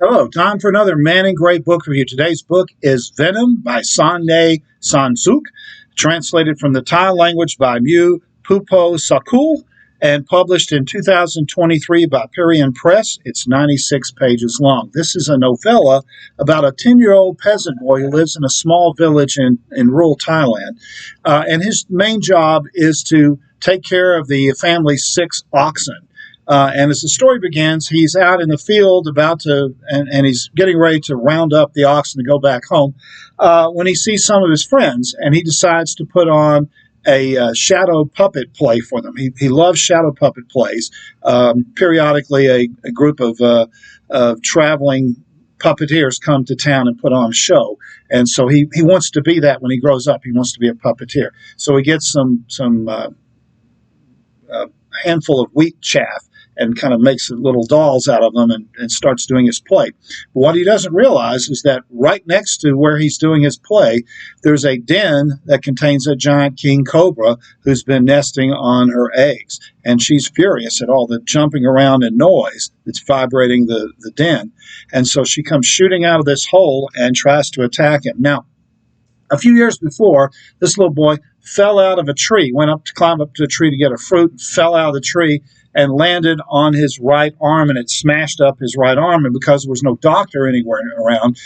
Hello, time for another Man in Gray book review. Today's book is Venom by Saneh Sangsuk, translated from the Thai language by Mu Pupo Sakul, and published in 2023 by Purian Press. It's 96 pages long. This is a novella about a 10-year-old peasant boy who lives in a small village in rural Thailand. And his main job is to take care of the family's 6 oxen. And as the story begins, he's out in the field and he's getting ready to round up the oxen to go back home when he sees some of his friends, and he decides to put on a shadow puppet play for them. He loves shadow puppet plays. Periodically, a group of traveling puppeteers come to town and put on a show, and so he wants to be that when he grows up. He wants to be a puppeteer. So he gets some handful of wheat chaff and kind of makes little dolls out of them and starts doing his play. But what he doesn't realize is that right next to where he's doing his play, there's a den that contains a giant king cobra who's been nesting on her eggs. And she's furious at all the jumping around and noise that's vibrating the den. And so she comes shooting out of this hole and tries to attack him. Now, a few years before, this little boy fell out of a tree, went up to climb up to a tree to get a fruit, fell out of the tree, and landed on his right arm, and it smashed up his right arm. And because there was no doctor anywhere around,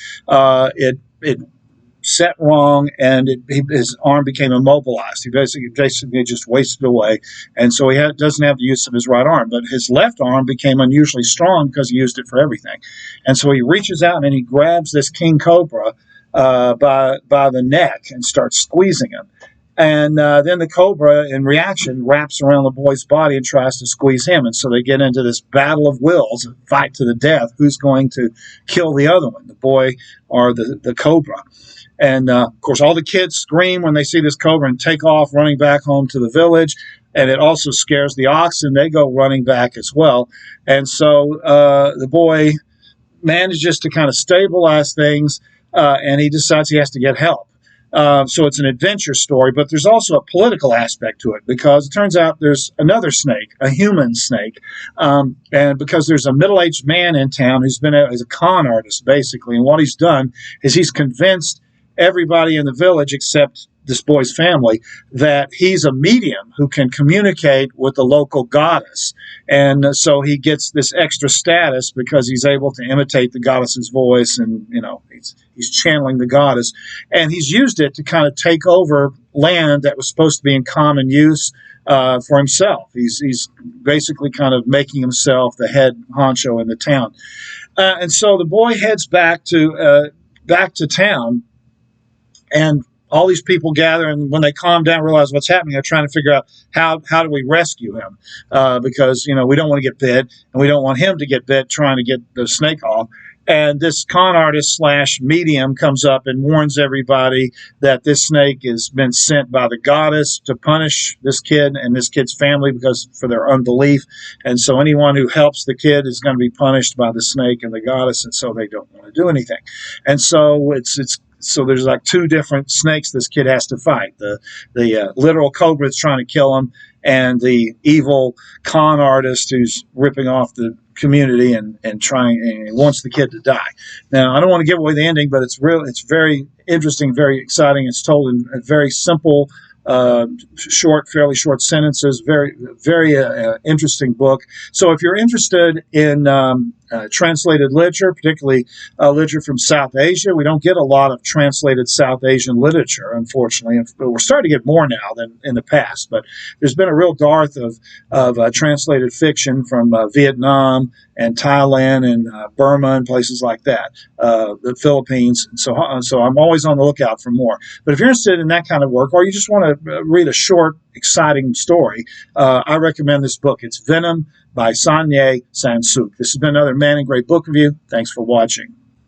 it set wrong, and his arm became immobilized. He basically just wasted away, and so he doesn't have the use of his right arm. But his left arm became unusually strong because he used it for everything. And so he reaches out and he grabs this king cobra by the neck and starts squeezing him. And then the cobra, in reaction, wraps around the boy's body and tries to squeeze him. And so they get into this battle of wills, a fight to the death. Who's going to kill the other one, the boy or the cobra? And, of course, all the kids scream when they see this cobra and take off running back home to the village. And it also scares the oxen. They go running back as well. And so the boy manages to kind of stabilize things, and he decides he has to get help. So it's an adventure story, but there's also a political aspect to it, because it turns out there's another snake, a human snake, and because there's a middle-aged man in town who's been as a con artist, basically, and what he's done is he's convinced everybody in the village except this boy's family that he's a medium who can communicate with the local goddess. And so he gets this extra status because he's able to imitate the goddess's voice, and he's channeling the goddess, and he's used it to kind of take over land that was supposed to be in common use for himself. He's basically kind of making himself the head honcho in the town. And so the boy heads back to town, and all these people gather, and when they calm down, realize what's happening, they're trying to figure out how do we rescue him, because we don't want to get bit, and we don't want him to get bit trying to get the snake off. And this con artist / medium comes up and warns everybody that this snake has been sent by the goddess to punish this kid and this kid's family for their unbelief. And so anyone who helps the kid is going to be punished by the snake and the goddess, and so they don't want to do anything. And so so there's like 2 different snakes this kid has to fight. The literal cobra that's trying to kill him, and the evil con artist who's ripping off the community and wants the kid to die. Now, I don't want to give away the ending, but it's very interesting, very exciting. It's told in a very simple, fairly short sentences. Very, very interesting book. So if you're interested in translated literature, particularly literature from South Asia, we don't get a lot of translated South Asian literature, unfortunately. But we're starting to get more now than in the past. But there's been a real dearth of translated fiction from Vietnam and Thailand and Burma and places like that, the Philippines. So I'm always on the lookout for more. But if you're interested in that kind of work, or you just want to read a short, exciting story, I recommend this book. It's Venom by Saneh Sangsuk. This has been another Man in Gray book review. Thanks for watching.